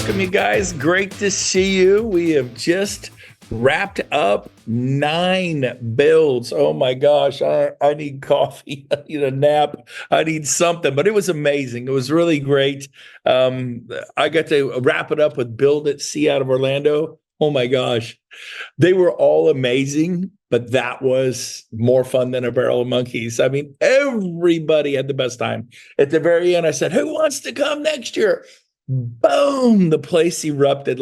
Welcome, you guys. Great to see you. We have just wrapped up 9 builds. Oh my gosh, I need coffee. I need a nap. I need something, but it was amazing. It was really great. I got to wrap it up with Build at Sea out of Orlando. Oh my gosh. They were all amazing, but that was more fun than a barrel of monkeys. I mean, everybody had the best time. At the very end, I said, who wants to come next year? Boom, the place erupted.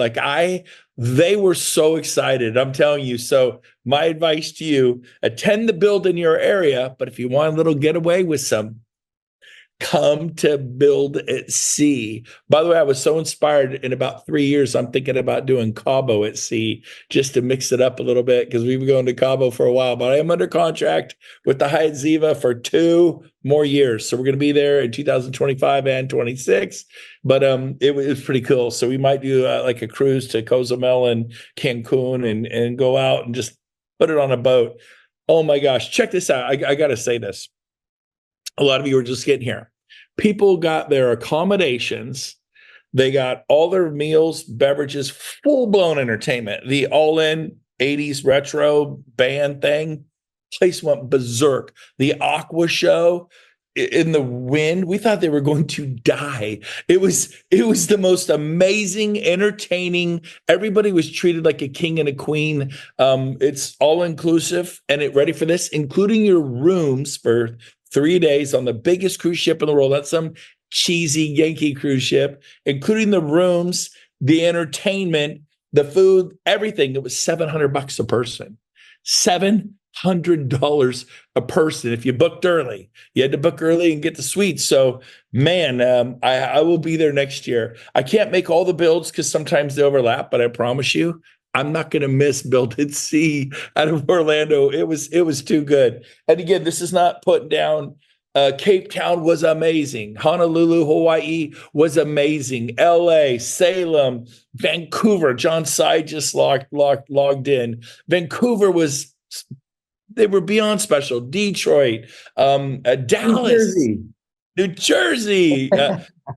They were so excited. I'm telling you. So my advice to you, attend the build in your area, but if you want a little getaway with some, come to Build at Sea. By the way, I was so inspired. In about 3 years, I'm thinking about doing Cabo at Sea just to mix it up a little bit because we've been going to Cabo for a while. But I am under contract with the Hyatt Ziva for 2 more years. So we're going to be there in 2025 and 26. But it was pretty cool. So we might do like a cruise to Cozumel and Cancun and go out and just put it on a boat. Oh my gosh, check this out. I got to say this. A lot of you are just getting here. People got their accommodations. They got all their meals, beverages, full-blown entertainment. The all-in 80s retro band thing. Place went berserk. The Aqua show in the wind. We thought they were going to die. It was the most amazing, entertaining. Everybody was treated like a king and a queen. It's all-inclusive. And ready for this? Including your rooms for 3 days on the biggest cruise ship in the world. That's some cheesy Yankee cruise ship, including the rooms, the entertainment, the food, everything. It was $700 a person. $700 a person. If you booked early, you had to book early and get the suite. So, man, I will be there next year. I can't make all the builds because sometimes they overlap, but I promise you, I'm not going to miss Build at Sea out of Orlando. It was too good. And again, this is not put down. Cape Town was amazing. Honolulu, Hawaii was amazing. LA, Salem, Vancouver. John Sy just logged in. Vancouver they were beyond special. Detroit, Dallas. New Jersey.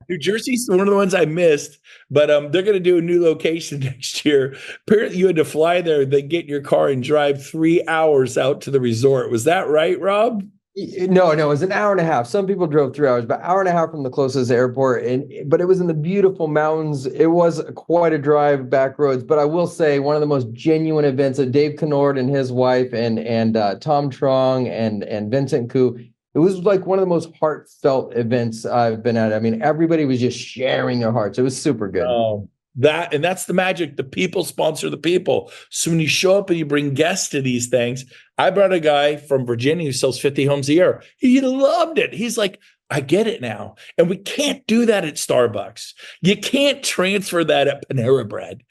New Jersey's one of the ones I missed, but they're going to do a new location next year. Apparently, you had to fly there, then get in your car and drive 3 hours out to the resort. Was that right, Rob? No, it was an hour and a half. Some people drove 3 hours, but hour and a half from the closest airport. But it was in the beautiful mountains. It was quite a drive, back roads. But I will say one of the most genuine events of Dave Kennord and his wife and Tom Trong and Vincent Koo. It was like one of the most heartfelt events I've been at. I mean, everybody was just sharing their hearts. It was super good. Oh, that's the magic. The people sponsor the people. So when you show up and you bring guests to these things, I brought a guy from Virginia who sells 50 homes a year. He loved it. He's like, I get it now. And we can't do that at Starbucks. You can't transfer that at Panera Bread,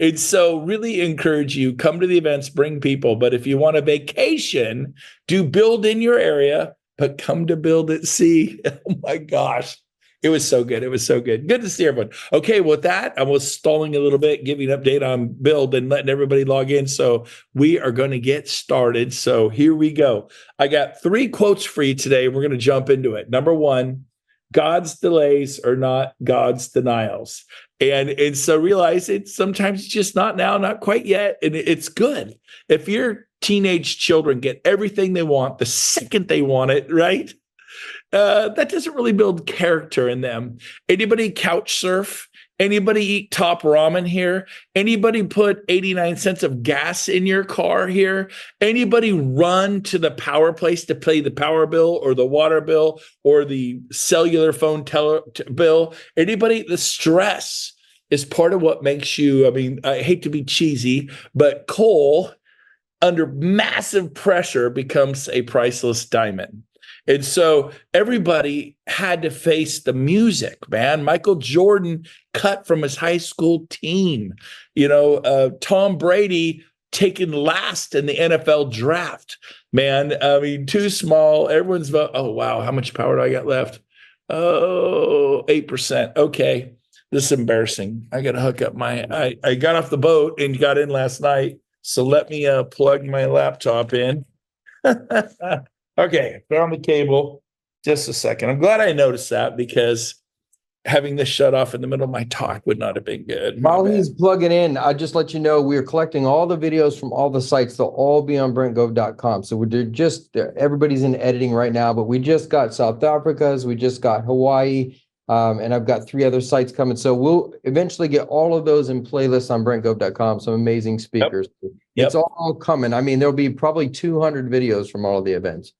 And so really encourage you, come to the events, bring people. But if you want a vacation, do Build in your area, but come to Build at Sea. Oh my gosh. It was so good. It was so good. Good to see everyone. Okay, with that, I was stalling a little bit, giving an update on Build and letting everybody log in. So we are going to get started. So here we go. I got 3 quotes for you today. We're going to jump into it. Number 1, God's delays are not God's denials. And so realize it's sometimes just not now, not quite yet. And it's good. If your teenage children get everything they want the second they want it, right? That doesn't really build character in them. Anybody couch surf? Anybody eat top ramen here? Anybody put 89 cents of gas in your car here? Anybody run to the power place to pay the power bill or the water bill or the cellular phone bill? Anybody? The stress is part of what makes you, I hate to be cheesy, but coal under massive pressure becomes a priceless diamond. And so everybody had to face the music, man. Michael Jordan cut from his high school team. Tom Brady taken last in the NFL draft, man. Too small. Everyone's vote. Oh, wow. How much power do I got left? Oh, 8%. Okay. This is embarrassing. I got to hook up I got off the boat and got in last night. So let me plug my laptop in. Okay, found the cable. Just a second. I'm glad I noticed that because having this shut off in the middle of my talk would not have been good. While he's plugging in, I'll just let you know we're collecting all the videos from all the sites. They'll all be on brentgove.com. So everybody's in editing right now, but we just got South Africa's, we just got Hawaii, and I've got 3 other sites coming. So we'll eventually get all of those in playlists on brentgove.com. Some amazing speakers. Yep. It's all coming. I mean, there'll be probably 200 videos from all of the events.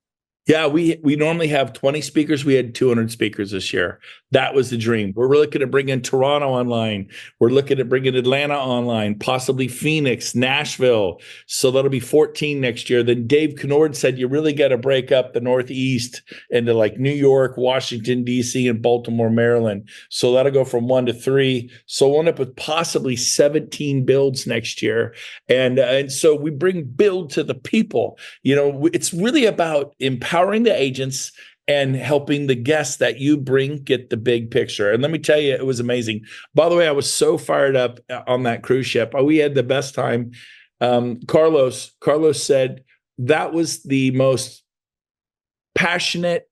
Yeah, we normally have 20 speakers. We had 200 speakers this year. That was the dream. We're looking to bring in Toronto online. We're looking at bringing Atlanta online, possibly Phoenix, Nashville. So that'll be 14 next year. Then Dave Kennord said you really got to break up the Northeast into like New York, Washington, D.C., and Baltimore, Maryland. So that'll go from 1 to 3. So we'll end up with possibly 17 builds next year. And so we bring build to the people. You know, it's really about empowering the agents and helping the guests that you bring get the big picture. And let me tell you, it was amazing. By the way, I was so fired up on that cruise ship. We had the best time. Carlos said that was the most passionate,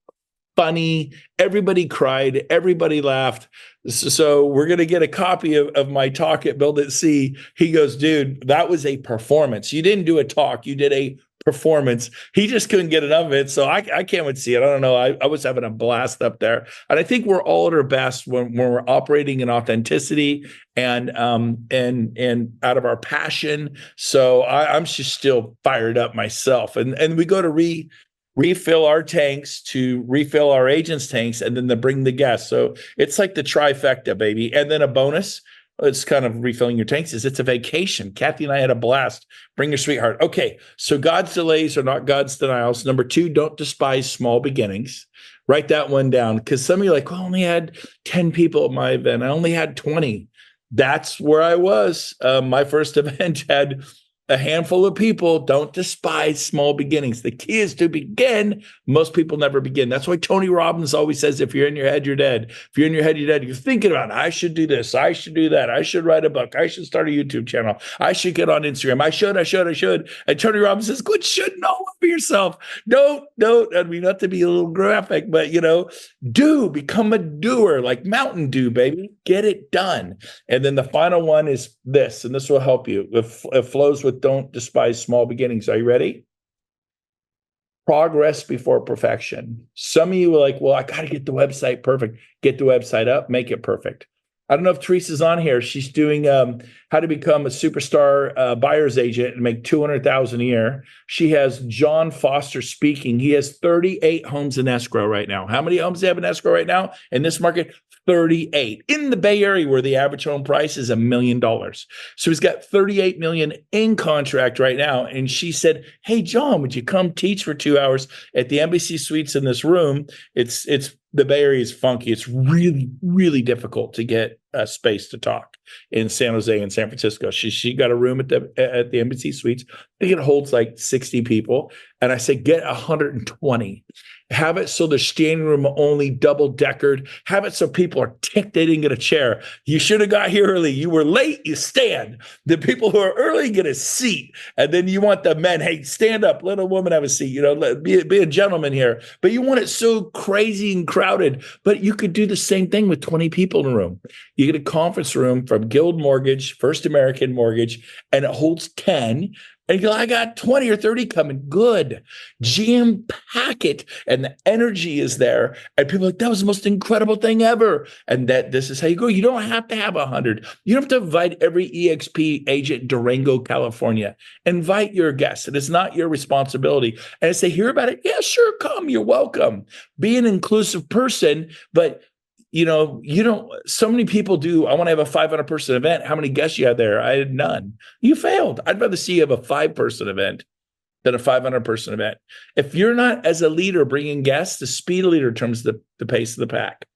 funny, everybody cried, everybody laughed. So we're going to get a copy of my talk at Build at Sea. He goes, dude, that was a performance. You didn't do a talk, you did a performance. He just couldn't get enough of it. So I can't wait to see it. I don't know. I was having a blast up there. And I think we're all at our best when we're operating in authenticity and out of our passion. So I'm just still fired up myself. And we go to refill our tanks to refill our agents' tanks, and then to bring the guests. So it's like the trifecta, baby. And then a bonus, it's kind of refilling your tanks, is it's a vacation. Kathy and I had a blast. Bring your sweetheart. Okay, so God's delays are not God's denials. Number 2, don't despise small beginnings. Write that one down, because some of you are like, well, I only had 10 people at my event. I only had 20. That's where I was. My first event had a handful of people. Don't despise small beginnings. The key is to begin. Most people never begin. That's why Tony Robbins always says, if you're in your head, you're dead. If you're in your head, you're dead. You're thinking about, I should do this. I should do that. I should write a book. I should start a YouTube channel. I should get on Instagram. I should. And Tony Robbins says, quit shouldn't all over yourself. Don't. I mean, not to be a little graphic, but, become a doer, like Mountain Dew, baby. Get it done. And then the final one is this, and this will help you. It flows with don't despise small beginnings. Are you ready? Progress before perfection. Some of you are like, well, I got to get the website perfect. Get the website up, make it perfect. I don't know if Teresa's on here. She's doing how to become a superstar buyer's agent and make $200,000 a year. She has John Foster speaking. He has 38 homes in escrow right now. How many homes do you have in escrow right now in this market? 38 in the Bay Area, where the average home price is $1 million. So he's got 38 million in contract right now. And she said, hey, John, would you come teach for 2 hours at the Embassy Suites in this room? It's the Bay Area is funky. It's really, really difficult to get a space to talk in San Jose and San Francisco. She got a room at the Embassy Suites. I think it holds like 60 people. And I said, get 120. Have it so the standing room only double deckered. Have it so people are ticked they didn't get a chair. You should have got here early. You were late, you stand. The people who are early get a seat. And then you want the men, hey, stand up, let a woman have a seat. Be a gentleman here. But you want it so crazy and crowded. But you could do the same thing with 20 people in a room. You get a conference room from Guild Mortgage, First American Mortgage, and it holds 10. And you go, I got 20 or 30 coming. Good. Jam pack it. And the energy is there. And people are like, that was the most incredible thing ever. And this is how you go. You don't have to have 100. You don't have to invite every EXP agent in Durango, California. Invite your guests. And it's not your responsibility. And if they hear about it, yeah, sure, come. You're welcome. Be an inclusive person. But so many people do. I want to have a 500 person event. How many guests you had there? I had none. You failed. I'd rather see you have a 5-person event than a 500 person event. If you're not, as a leader, bringing guests, the speed of leader determines the pace of the pack.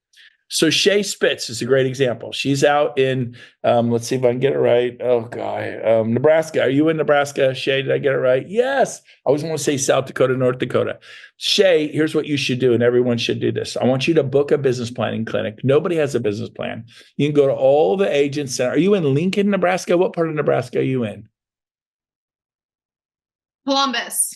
So Shay Spitz is a great example. She's out in, let's see if I can get it right. Oh, God. Nebraska. Are you in Nebraska, Shay? Did I get it right? Yes. I always want to say South Dakota, North Dakota. Shay, here's what you should do, and everyone should do this. I want you to book a business planning clinic. Nobody has a business plan. You can go to all the agents. Are you in Lincoln, Nebraska? What part of Nebraska are you in? Columbus.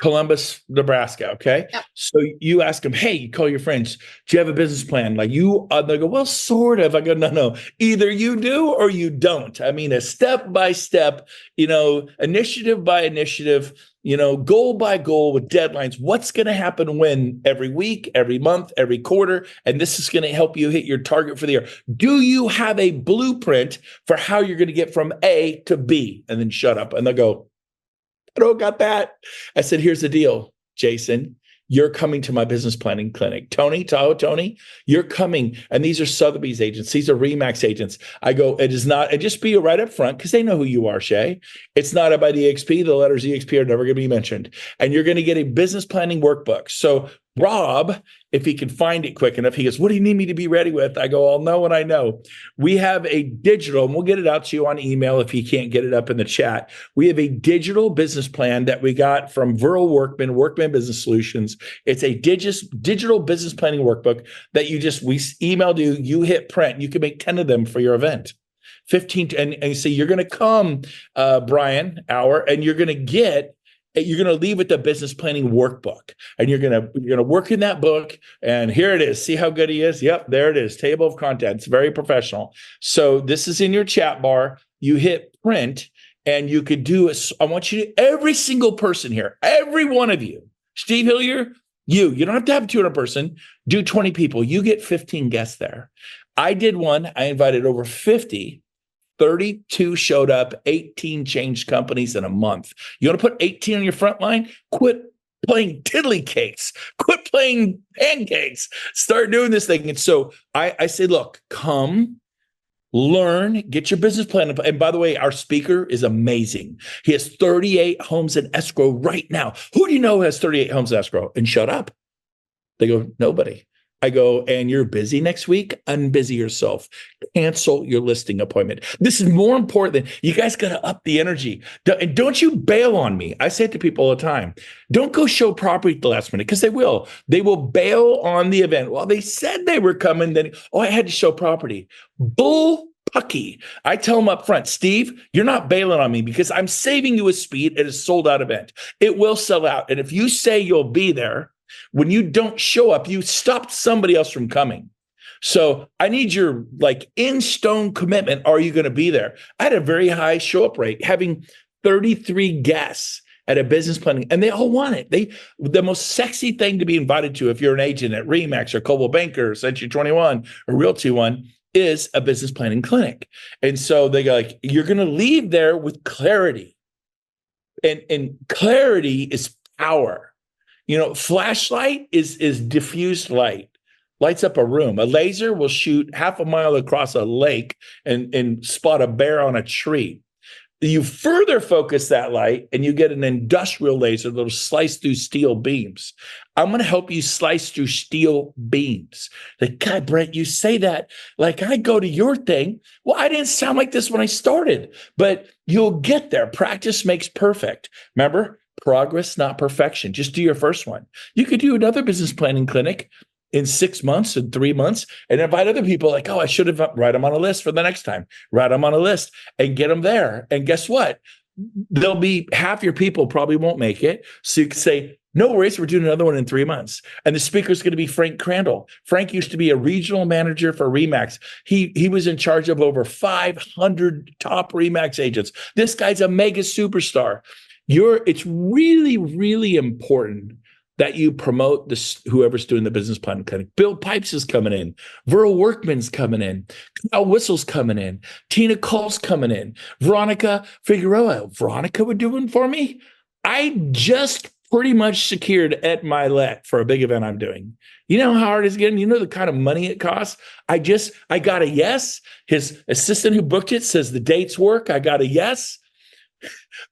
Columbus, Nebraska. Okay. Yep. So you ask them, hey, you call your friends. Do you have a business plan? Like they go, well, sort of. I go, no. Either you do or you don't. I mean, a step by step, initiative by initiative, goal by goal with deadlines. What's going to happen when every week, every month, every quarter, and this is going to help you hit your target for the year. Do you have a blueprint for how you're going to get from A to B? And then shut up. And they'll go, I don't got that. I said, here's the deal, Jason. You're coming to my business planning clinic. Tony, you're coming. And these are Sotheby's agents. These are RE/MAX agents. I go, it is not, and just be right up front because they know who you are, Shay. It's not about EXP. The letters EXP are never going to be mentioned. And you're going to get a business planning workbook. So Rob, if he can find it quick enough, he goes, what do you need me to be ready with? I go, I'll know when I know. We have a digital, and we'll get it out to you on email if you can't get it up in the chat. We have a digital business plan that we got from Viral Workman Business Solutions. It's a digital business planning workbook that we emailed you, you hit print. You can make 10 of them for your event. 15, and you say, you're going to come, Brian Hour, and you're going to leave with the business planning workbook, and you're going to work in that book. And here it is. See how good he is? Yep, there it is. Table of contents, very professional. So this is in your chat bar. You hit print, and you could do I want you to, every single person here, every one of you, Steve Hillier, you don't have to have 200 person, do 20 people. You get 15 guests there. I did one. I invited over 50. 32 showed up, 18 changed companies in a month. You want to put 18 on your front line? Quit playing tiddly cakes. Quit playing pancakes. Start doing this thing. And so I say, look, come, learn, get your business plan. And by the way, our speaker is amazing. He has 38 homes in escrow right now. Who do you know has 38 homes in escrow? And shut up. They go, nobody. I go, and you're busy next week? Unbusy yourself. Cancel your listing appointment. This is more important than you guys got to up the energy. And don't you bail on me. I say it to people all the time. Don't go show property at the last minute because they will. They will bail on the event. Well, they said they were coming. Then, I had to show property. Bull pucky. I tell them up front, Steve, you're not bailing on me because I'm saving you a speed at a sold out event. It will sell out. And if you say you'll be there, when you don't show up, you stopped somebody else from coming. So I need your in stone commitment. Are you going to be there? I had a very high show up rate, having 33 guests at a business planning, and they all want it. The most sexy thing to be invited to if you're an agent at RE/MAX or Coldwell Banker, or Century 21 or Realty One is a business planning clinic. And so they go you're going to leave there with clarity, and clarity is power. Flashlight is diffused light, lights up a room. A laser will shoot half a mile across a lake and spot a bear on a tree. You further focus that light and you get an industrial laser that'll slice through steel beams. I'm going to help you slice through steel beams. God, Brent, you say that like I go to your thing. Well, I didn't sound like this when I started, but you'll get there. Practice makes perfect. Remember? Progress, not perfection. Just do your first one. You could do another business planning clinic in 6 months and 3 months and invite other people I should have write them on a list for the next time. Write them on a list and get them there. And guess what? There'll be half your people probably won't make it. So you can say, no worries, we're doing another one in 3 months. And the speaker is going to be Frank Crandall. Frank used to be a regional manager for RE/MAX. He was in charge of over 500 top RE/MAX agents. This guy's a mega superstar. It's really, really important that you promote this, whoever's doing the business plan clinic. Bill Pipes is coming in. Viral Workman's coming in. Kyle Whistle's coming in. Tina Cole's coming in. Veronica Figueroa. Veronica would do one for me. I just pretty much secured Ed Milet for a big event I'm doing. You know how hard it's getting? You know the kind of money it costs? I got a yes. His assistant who booked it says the dates work. I got a yes.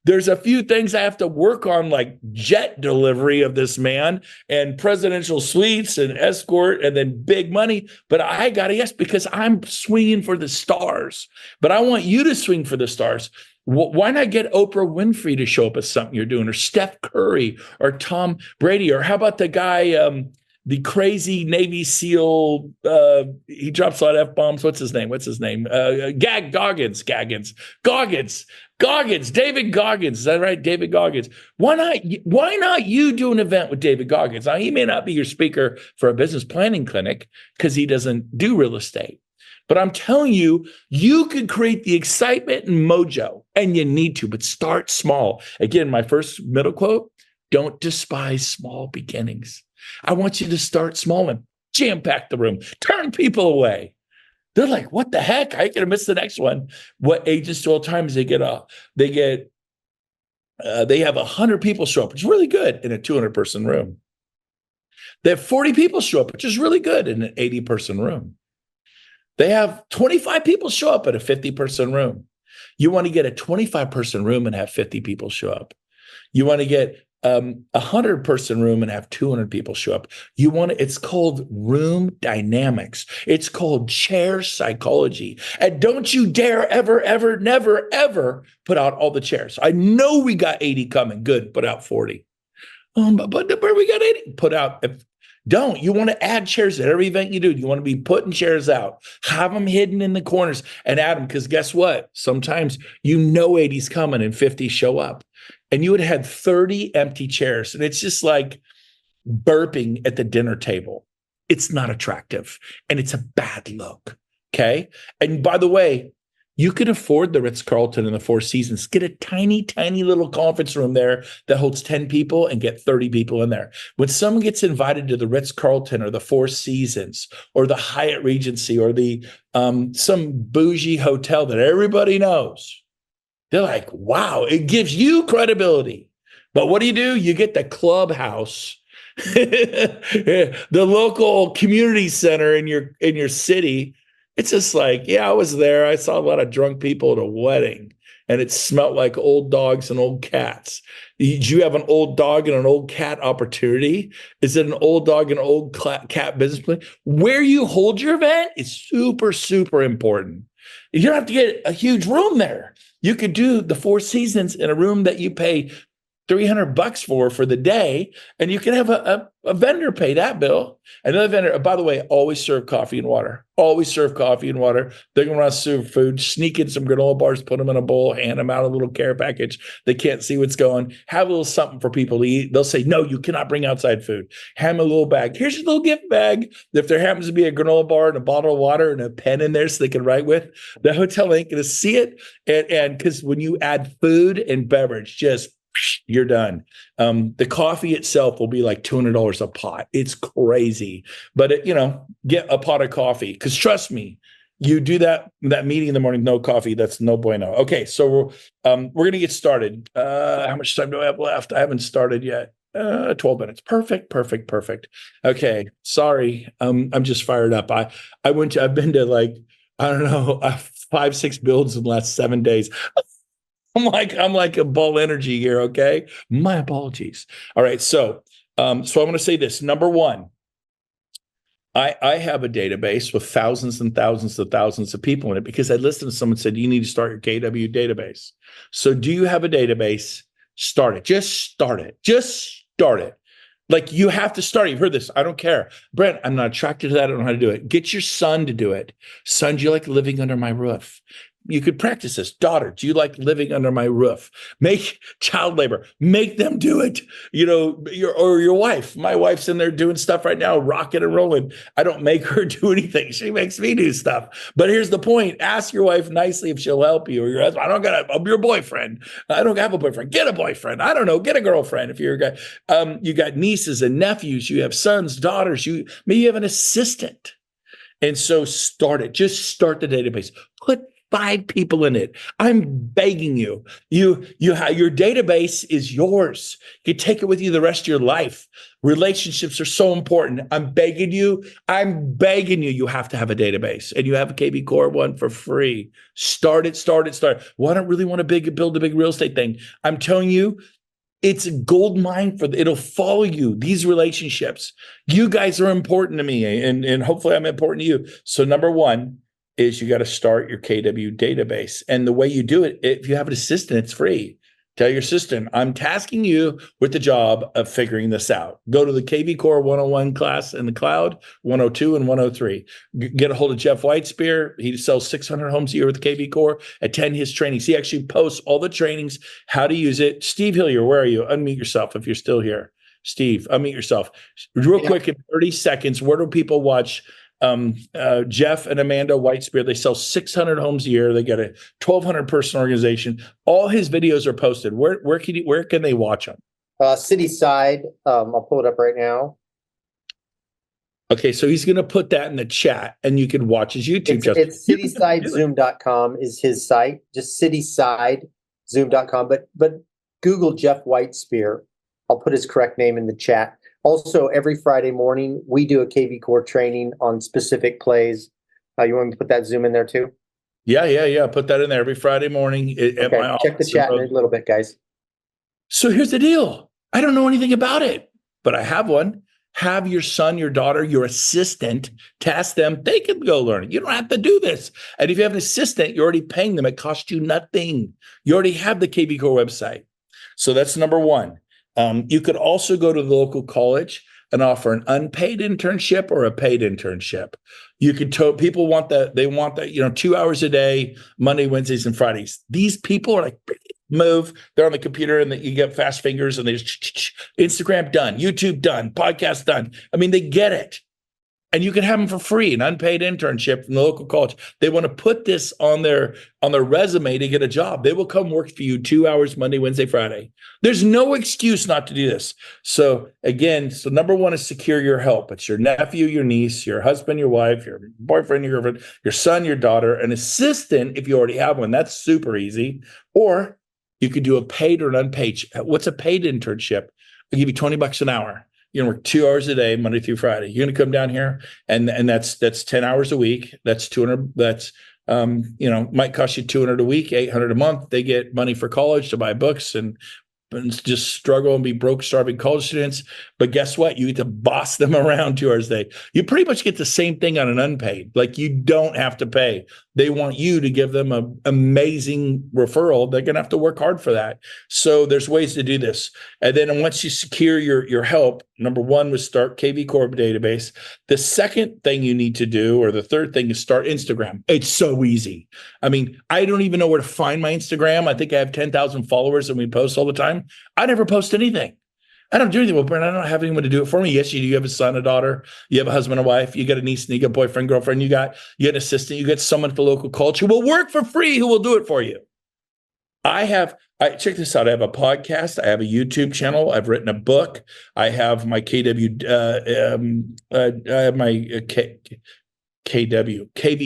There's a few things I have to work on, like jet delivery of this man and presidential suites and escort and then big money. But I got a yes because I'm swinging for the stars. But I want you to swing for the stars. Why not get Oprah Winfrey to show up at something you're doing, or Steph Curry or Tom Brady? Or how about the guy, the crazy Navy SEAL. He drops a lot of F-bombs. What's his name? Goggins. David Goggins. Is that right? David Goggins. Why not you do an event with David Goggins? Now, he may not be your speaker for a business planning clinic because he doesn't do real estate. But I'm telling you, you can create the excitement and mojo, and you need to, but start small. Again, my first middle quote, don't despise small beginnings. I want you to start small and jam-pack the room, turn people away. They're like, what the heck? I could have missed the next one. What agents do all the time is they have 100 people show up, which is really good in a 200-person room. They have 40 people show up, which is really good in an 80-person room. They have 25 people show up at a 50-person room. You want to get a 25-person room and have 50 people show up. You want to get a 100-person room and have 200 people show up. It's called room dynamics. It's called chair psychology. And don't you dare ever, never, ever put out all the chairs. I know we got 80 coming. Good. Put out 40. But where we got 80? Put out. Don't. You want to add chairs at every event you do. You want to be putting chairs out. Have them hidden in the corners and add them, because guess what? Sometimes 80's coming and 50 show up. And you would have had 30 empty chairs. And it's just like burping at the dinner table. It's not attractive. And it's a bad look. Okay. And by the way, you could afford the Ritz-Carlton in the Four Seasons. Get a tiny, tiny little conference room there that holds 10 people and get 30 people in there. When someone gets invited to the Ritz-Carlton or the Four Seasons or the Hyatt Regency or the some bougie hotel that everybody knows, they're like, wow, it gives you credibility. But what do? You get the clubhouse, the local community center in your city. It's just like, yeah, I was there. I saw a lot of drunk people at a wedding, and it smelled like old dogs and old cats. Do you have an old dog and an old cat opportunity? Is it an old dog and old cat business plan? Where you hold your event is super, super important. You don't have to get a huge room there. You could do the Four Seasons in a room that you pay $300 for the day, and you can have a vendor pay that bill. Another vendor, by the way, always serve coffee and water. Always serve coffee and water. They're going to want to serve food, sneak in some granola bars, put them in a bowl, hand them out a little care package. They can't see what's going. Have a little something for people to eat. They'll say, no, you cannot bring outside food. Hand them a little bag. Here's your little gift bag. If there happens to be a granola bar and a bottle of water and a pen in there so they can write with, the hotel ain't going to see it. And because when you add food and beverage, just you're done. The coffee itself will be like $200 a pot. It's crazy, but get a pot of coffee, because trust me, you do that meeting in the morning, no coffee, that's no bueno. Okay, so we're going to get started. How much time do I have left? I haven't started yet. 12 minutes. Perfect. Okay, sorry. I'm just fired up. I've been to like, I don't know, 5-6 builds in the last 7 days. I'm like a ball energy here. Okay. My apologies. All right. So I'm going to say this. Number one, I have a database with thousands and thousands of thousands of people in it, because I listened to someone said, you need to start your KW database. So do you have a database? Start it. Just start it. Like, you have to start. You've heard this. I don't care. Brent, I'm not attracted to that. I don't know how to do it. Get your son to do it. Son, do you like living under my roof? You could practice this. Daughter, do you like living under my roof? Make child labor. Make them do it. Your wife. My wife's in there doing stuff right now, rocking and rolling. I don't make her do anything. She makes me do stuff. But here's the point. Ask your wife nicely if she'll help you, or your husband. I'm your boyfriend. I don't have a boyfriend. Get a boyfriend. I don't know. Get a girlfriend if you're a guy. You got nieces and nephews. You have sons, daughters. Maybe you have an assistant. And so start it. Just start the database. Put 5 people in it. I'm begging you. Your database is yours. You can take it with you the rest of your life. Relationships are so important. I'm begging you. You have to have a database, and you have a KB Core one for free. Start it. Well, I don't really want to build a big real estate thing. I'm telling you, it's a gold mine it'll follow you. These relationships, you guys are important to me, and hopefully I'm important to you. So number one is you got to start your KW database. And the way you do it, if you have an assistant, it's free. Tell your assistant, I'm tasking you with the job of figuring this out. Go to the KV Core 101 class in the cloud, 102 and 103. Get a hold of Jeff Whitespear. He sells 600 homes a year with KV Core. Attend his trainings. He actually posts all the trainings, how to use it. Steve Hillier, where are you? Unmute yourself if you're still here. Steve, unmute yourself. Real quick, in 30 seconds, where do people watch Jeff and Amanda Whitespear? They sell 600 homes a year. They got a 1,200 person organization. All his videos are posted. Where can they watch them? City Side. I'll pull it up right now. Okay, so he's going to put that in the chat, and you can watch his YouTube. It's citysidezoom.com is his site. Just citysidezoom.com. But Google Jeff Whitespear. I'll put his correct name in the chat. Also, every Friday morning, we do a KV Core training on specific plays. You want me to put that Zoom in there too? Yeah. Put that in there every Friday morning. At my check the chat in a little bit, guys. So here's the deal. I don't know anything about it, but I have one. Have your son, your daughter, your assistant, task them. They can go learn it. You don't have to do this. And if you have an assistant, you're already paying them. It costs you nothing. You already have the KV Core website. So that's number one. You could also go to the local college and offer an unpaid internship or a paid internship. You could people want that. They want that, 2 hours a day, Monday, Wednesdays, and Fridays. These people are like, move. They're on the computer and you get fast fingers and they just Instagram done, YouTube done, podcast done. I mean, they get it. And you can have them for free, an unpaid internship from the local college. They want to put this on their resume to get a job. They will come work for you 2 hours, Monday, Wednesday, Friday. There's no excuse not to do this. So again, number one is secure your help. It's your nephew, your niece, your husband, your wife, your boyfriend, your girlfriend, your son, your daughter, an assistant if you already have one. That's super easy. Or you could do a paid or an unpaid. What's a paid internship? I'll give you $20 an hour. You're gonna work 2 hours a day, Monday through Friday. You're gonna come down here, and that's 10 hours a week. That's 200. That's might cost you 200 a week, 800 a month. They get money for college to buy books and just struggle and be broke, starving college students. But guess what? You get to boss them around 2 hours a day. You pretty much get the same thing on an unpaid. Like, you don't have to pay. They want you to give them an amazing referral. They're going to have to work hard for that. So there's ways to do this. And then once you secure your help, number one was start KV Core database. The second thing you need to do, or the third thing, is start Instagram. It's so easy. I mean, I don't even know where to find my Instagram. I think I have 10,000 followers and we post all the time. I never post anything. I don't do anything. Well, Brent, I don't have anyone to do it for me. Yes, you do. You have a son, a daughter. You have a husband, a wife. You got a niece, and you got a boyfriend, girlfriend. You got an assistant. You got someone at the local college who will work for free, who will do it for you. Check this out. I have a podcast. I have a YouTube channel. I've written a book. I have my KV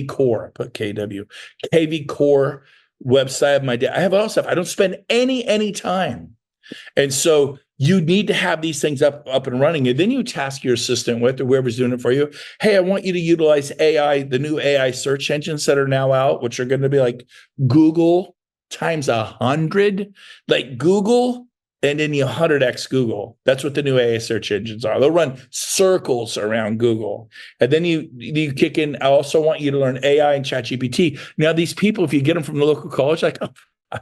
Core. I put KV Core website. I have my I have all stuff. I don't spend any time. And so you need to have these things up and running. And then you task your assistant with, or whoever's doing it for you. Hey, I want you to utilize AI, the new AI search engines that are now out, which are going to be like Google times 100, like Google, and then you 100x Google. That's what the new AI search engines are. They'll run circles around Google. And then you kick in, I also want you to learn AI and ChatGPT. Now, these people, if you get them from the local college, like,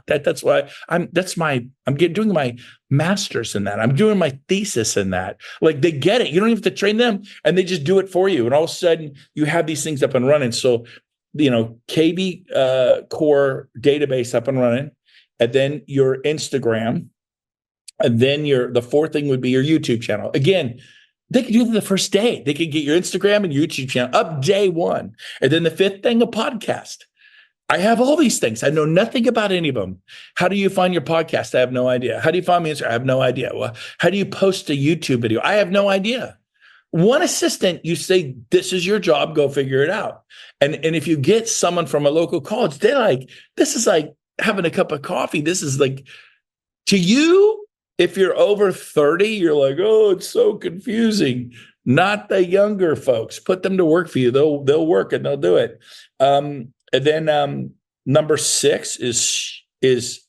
that's why I'm doing my master's in that. I'm doing my thesis in that. Like, they get it. You don't have to train them, and they just do it for you. And all of a sudden you have these things up and running. So, KV Core database up and running, and then your Instagram, and then the fourth thing would be your YouTube channel. Again, they can do it the first day. They can get your Instagram and YouTube channel up day one. And then the fifth thing, a podcast. I have all these things. I know nothing about any of them. How do you find your podcast? I have no idea. How do you find me? I have no idea. Well, how do you post a YouTube video? I have no idea. One assistant, you say, this is your job, go figure it out. And if you get someone from a local college, they're like, this is like having a cup of coffee. This is like, to you, if you're over 30, you're like, oh, it's so confusing. Not the younger folks. Put them to work for you. They'll work and they'll do it. And then number 6 is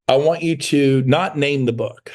I want you to not name the book.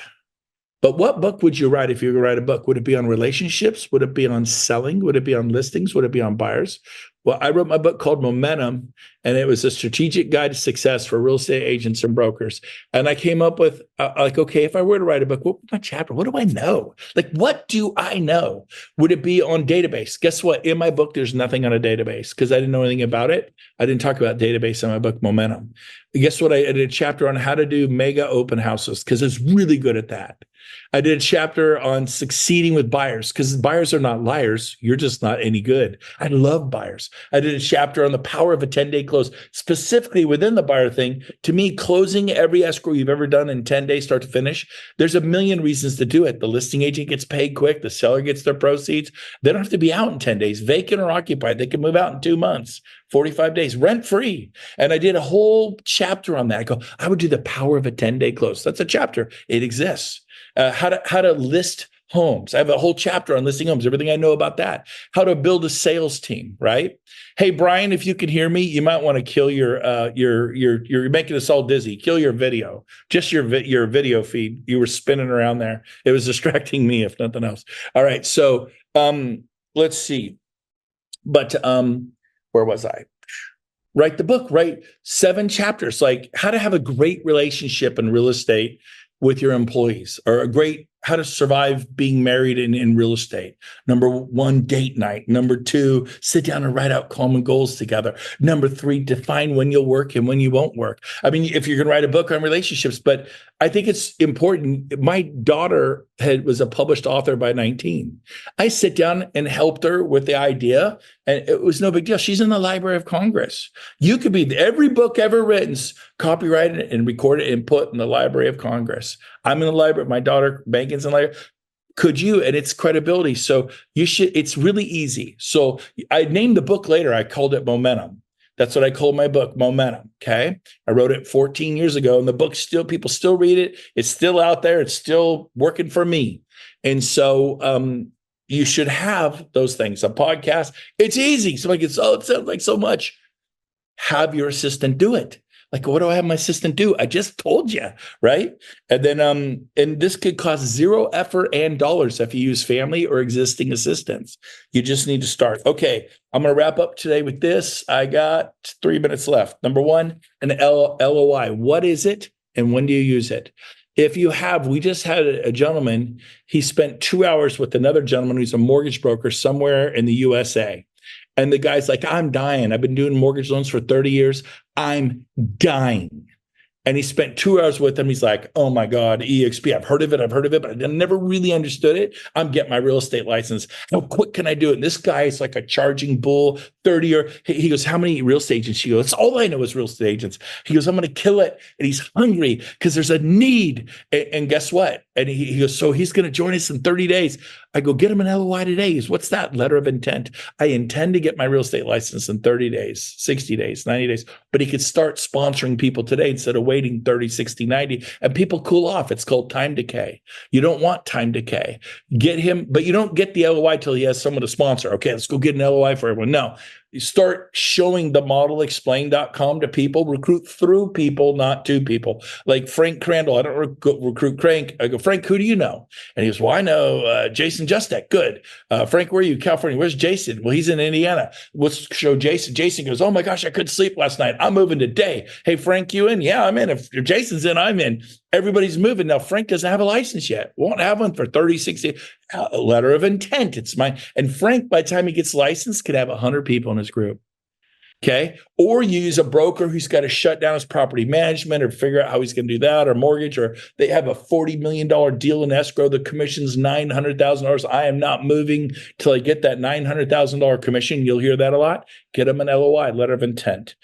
But what book would you write if you were to write a book? Would it be on relationships? Would it be on selling? Would it be on listings? Would it be on buyers? Well, I wrote my book called Momentum, and it was a strategic guide to success for real estate agents and brokers. And I came up with like, okay, if I were to write a book, what would my chapter? What do I know? Like, what do I know? Would it be on database? Guess what? In my book, there's nothing on a database because I didn't know anything about it. I didn't talk about database in my book, Momentum. Guess what? I did a chapter on how to do mega open houses because it's really good at that. I did a chapter on succeeding with buyers because buyers are not liars. You're just not any good. I love buyers. I did a chapter on the power of a 10-day close, specifically within the buyer thing. To me, closing every escrow you've ever done in 10 days, start to finish, there's a million reasons to do it. The listing agent gets paid quick. The seller gets their proceeds. They don't have to be out in 10 days, vacant or occupied. They can move out in 2 months, 45 days, rent free. And I did a whole chapter on that. I would do the power of a 10-day close. That's a chapter. It exists. How to list homes. I have a whole chapter on listing homes, everything I know about that. How to build a sales team, right? Hey, Brian, if you can hear me, you might want to kill you're making us all dizzy. Kill your video, just your video feed. You were spinning around there. It was distracting me, if nothing else. All right. So let's see. But where was I? Write the book, write 7 chapters, like how to have a great relationship in real estate with your employees, or how to survive being married in real estate. Number 1, date night. Number 2, sit down and write out common goals together. Number 3, define when you'll work and when you won't work. I mean, if you're going to write a book on relationships, but I think it's important. My daughter was a published author by 19. I sit down and helped her with the idea, and it was no big deal. She's in the Library of Congress. You could be every book ever written, copyrighted and recorded and put in the Library of Congress. I'm in the library. My daughter, Megan's in the library. Could you? And it's credibility. So you should, it's really easy. So I named the book later. I called it Momentum. That's what I called my book, Momentum. Okay. I wrote it 14 years ago, and the book people still read it. It's still out there. It's still working for me. And so, you should have those things. A podcast. It's easy. So like, it sounds like so much. Have your assistant do it. Like, what do I have my assistant do? I just told you, right? And then, and this could cost 0 effort and dollars if you use family or existing assistants. You just need to start. Okay, I'm going to wrap up today with this. I got 3 minutes left. Number 1, an LOI. What is it, and when do you use it? If you have, we just had a gentleman. He spent 2 hours with another gentleman who's a mortgage broker somewhere in the USA. And the guy's like, I'm dying. I've been doing mortgage loans for 30 years. I'm dying. And he spent 2 hours with him. He's like, oh my God, EXP, I've heard of it, but I never really understood it. I'm getting my real estate license. How quick can I do it? And this guy is like a charging bull, 30 year. He goes, how many real estate agents? He goes, all I know is real estate agents. He goes, I'm going to kill it. And he's hungry because there's a need. And guess what? And he goes, so he's going to join us in 30 days. I go, get him an LOI today. He goes, what's that? Letter of intent. I intend to get my real estate license in 30 days, 60 days, 90 days. But he could start sponsoring people today instead of waiting 30, 60, 90. And people cool off. It's called time decay. You don't want time decay. Get him, but you don't get the LOI till he has someone to sponsor. Okay, let's go get an LOI for everyone. No. You start showing the model explain.com to people, recruit through people, not to people. Like Frank Crandall, I don't recruit Frank. I go, Frank, who do you know? And he goes, well, I know Jason Justek. Good. Frank, where are you? California. Where's Jason? Well, he's in Indiana. Let's show Jason. Jason goes, oh my gosh, I couldn't sleep last night. I'm moving today. Hey, Frank, you in? Yeah, I'm in. If Jason's in, I'm in. Everybody's moving. Now, Frank doesn't have a license yet. Won't have one for 30, 60. A letter of intent. It's mine. And Frank, by the time he gets licensed, could have 100 people in his group. Okay. Or use a broker who's got to shut down his property management or figure out how he's going to do that, or mortgage, or they have a $40 million deal in escrow. The commission's $900,000. I am not moving till I get that $900,000 commission. You'll hear that a lot. Get them an LOI, letter of intent.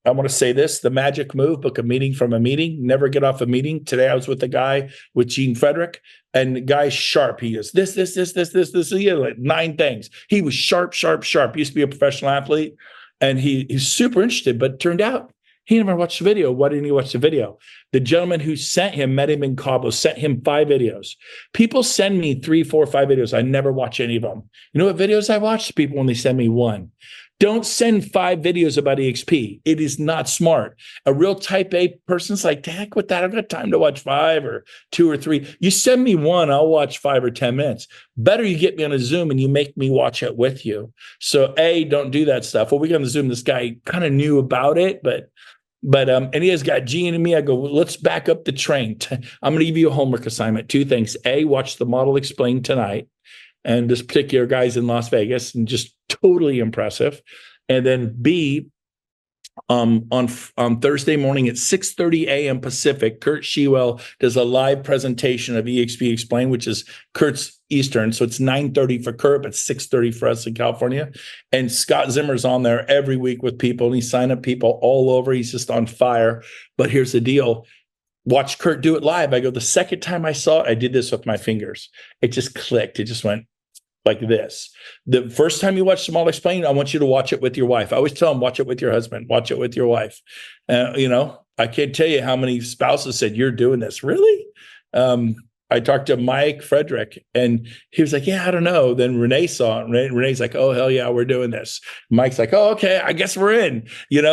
I want to say this, the magic move, book a meeting from a meeting, never get off a meeting. Today I was with a guy with Gene Frederick, and the guy's sharp. He goes, this. He had like 9 things. He was sharp. He used to be a professional athlete, and he's super interested, but it turned out he never watched the video. Why didn't he watch the video? The gentleman who sent him, met him in Cabo, sent him 5 videos. People send me 3, 4, 5 videos. I never watch any of them. You know what videos I watch? People only send me 1. Don't send 5 videos about EXP. It is not smart. A real type A person's like, the heck with that. I've got time to watch 5 or 2 or 3. You send me 1, I'll watch 5 or 10 minutes. Better you get me on a Zoom and you make me watch it with you. So A, don't do that stuff. Well, we got on the Zoom. This guy kind of knew about it, but and he has got Gene and me. I go, well, let's back up the train. I'm going to give you a homework assignment. 2 things. A, watch the model explained tonight. And this particular guy's in Las Vegas and just totally impressive. And then B, on Thursday morning at 6:30 a.m. Pacific, Kurt Shewell does a live presentation of EXP Explained, which is Kurt's Eastern. So it's 9:30 for Kurt, but 6:30 for us in California. And Scott Zimmer's on there every week with people, and he signed up people all over. He's just on fire. But here's the deal. Watch Kurt do it live. I go, the second time I saw it, I did this with my fingers. It just clicked. It just went like this. The first time you watch the model explained, I want you to watch it with your wife. I always tell them, watch it with your husband, watch it with your wife. I can't tell you how many spouses said, you're doing this. Really? I talked to Mike Frederick and he was like, yeah, I don't know. Then Renee saw it. Renee's like, oh, hell yeah, we're doing this. Mike's like, oh, okay, I guess we're in,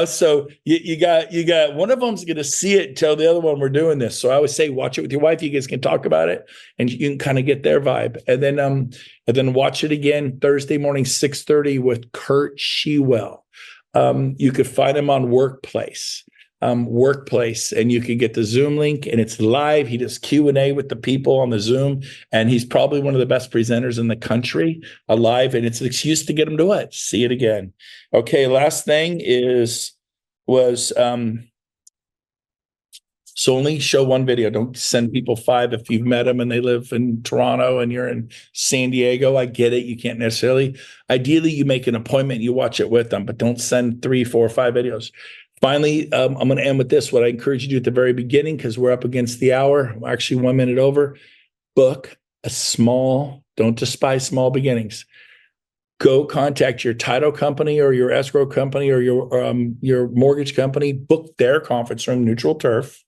so you got one of them's going to see it, tell the other one we're doing this. So I always say, watch it with your wife. You guys can talk about it and you can kind of get their vibe. And then watch it again Thursday morning, 6:30 with Kurt Shewell. You could find him on Workplace, and you can get the Zoom link and it's live. He does Q&A with the people on the Zoom, and he's probably one of the best presenters in the country alive. And it's an excuse to get him to what? See it again. Okay. Last thing was so only show 1 video. Don't send people 5 if you've met them and they live in Toronto and you're in San Diego. I get it. You can't necessarily. Ideally, you make an appointment, you watch it with them, but don't send 3, 4, 5 videos. Finally, I'm going to end with this. What I encourage you to do at the very beginning, because we're up against the hour, actually 1 minute over, book a don't despise small beginnings. Go contact your title company or your escrow company or your mortgage company, book their conference room, neutral turf,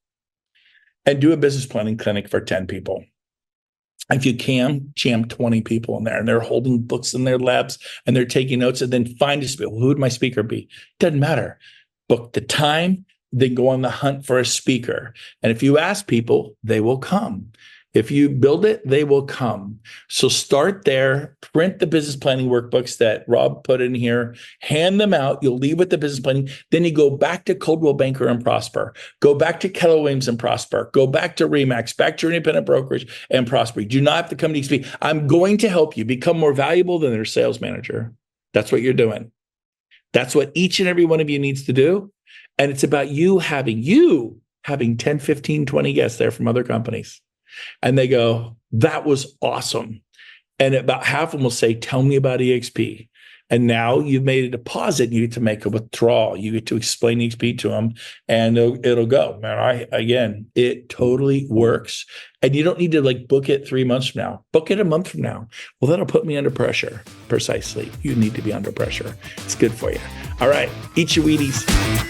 and do a business planning clinic for 10 people. If you can, jam 20 people in there, and they're holding books in their labs and they're taking notes, and then find a speaker. Who would my speaker be? Doesn't matter. Book the time, then go on the hunt for a speaker. And if you ask people, they will come. If you build it, they will come. So start there, print the business planning workbooks that Rob put in here, hand them out. You'll leave with the business planning. Then you go back to Coldwell Banker and prosper. Go back to Keller Williams and prosper. Go back to Remax, back to your independent brokerage and prosper. You do not have to come to XP. I'm going to help you become more valuable than their sales manager. That's what you're doing. That's what each and every one of you needs to do. And it's about you having 10, 15, 20 guests there from other companies. And they go, that was awesome. And about half of them will say, tell me about EXP. And now you've made a deposit. You get to make a withdrawal. You get to explain EXP to them, and it'll go. Man, it totally works. And you don't need to book it 3 months from now. Book it a month from now. Well, that'll put me under pressure. Precisely. You need to be under pressure. It's good for you. All right. Eat your Wheaties.